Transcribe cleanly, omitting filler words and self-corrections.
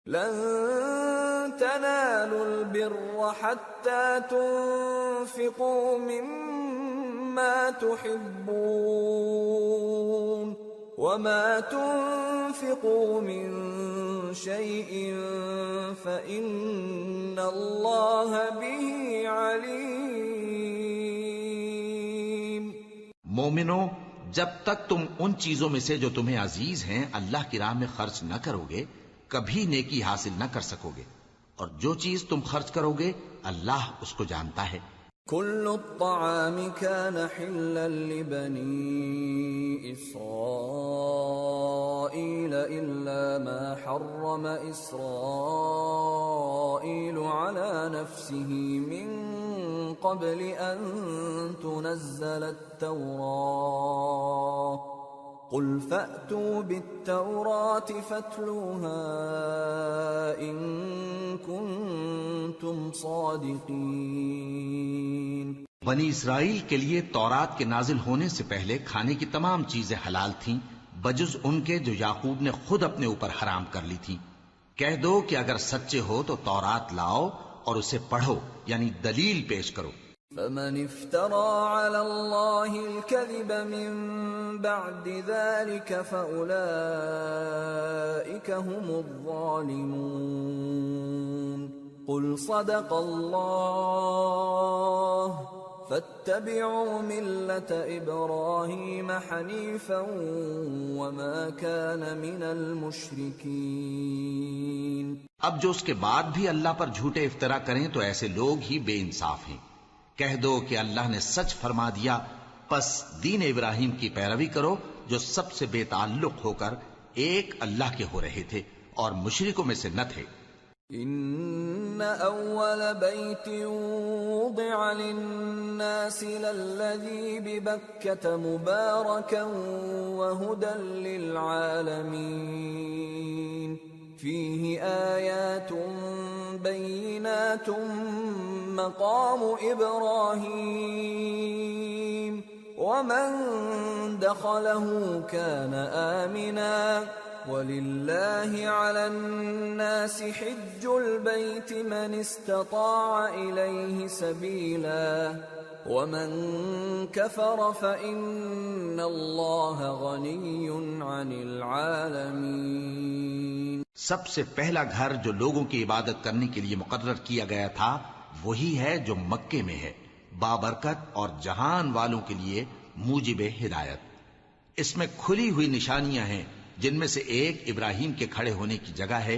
لن تنالوا البر حتى تنفقوا مما تحبون وما تنفقوا من شيء فإن الله به عليم۔ مومنو، جب تک تم ان چیزوں میں سے جو تمہیں عزیز ہیں اللہ کی راہ میں خرچ نہ کرو گے کبھی نیکی حاصل نہ کر سکو گے، اور جو چیز تم خرچ کرو گے اللہ اس کو جانتا ہے۔ كل الطعام كان حلا لبني إسرائيل إلا ما حرم إسرائيل على نفسه من قبل أن تنزل التوراة قل فأتوا بالتوراة فاتلوها إن كنتم صادقين۔ بنی اسرائیل کے لیے تورات کے نازل ہونے سے پہلے کھانے کی تمام چیزیں حلال تھیں بجز ان کے جو یعقوب نے خود اپنے اوپر حرام کر لی تھی۔ کہہ دو کہ اگر سچے ہو تو تورات لاؤ اور اسے پڑھو، یعنی دلیل پیش کرو۔ فمن افترى على الله الكذب من بعد ذلك فأولئك هم الظالمون۔ قل صدق الله فاتبعوا ملة إبراهيم حنيفا وما كان من المشركين۔ اب جو اس کے بعد بھی اللہ پر جھوٹے افطرا کریں تو ایسے لوگ ہی بے انصاف ہیں۔ کہہ دو کہ اللہ نے سچ فرما دیا، پس دین ابراہیم کی پیروی کرو جو سب سے بے تعلق ہو کر ایک اللہ کے ہو رہے تھے اور مشرکوں میں سے نہ تھے۔ ان اول بیت وضع للناس للذی ببکۃ مبارکا وہدی للعالمین فیہ آیات بینات مقام ابراہیم ومن دخلہ کان آمنا وَلِلَّهِ عَلَى النَّاسِ حِجُّ الْبَيْتِ مَنِ اسْتَطَاعَ إِلَيْهِ سَبِيلًا وَمَن كَفَرَ فَإِنَّ اللَّهَ غَنِيٌّ عَنِ الْعَالَمِينَ۔ سب سے پہلا گھر جو لوگوں کی عبادت کرنے کے لیے مقرر کیا گیا تھا وہی ہے جو مکے میں ہے، بابرکت اور جہان والوں کے لیے موجب ہدایت۔ اس میں کھلی ہوئی نشانیاں ہیں جن میں سے ایک ابراہیم کے کھڑے ہونے کی جگہ ہے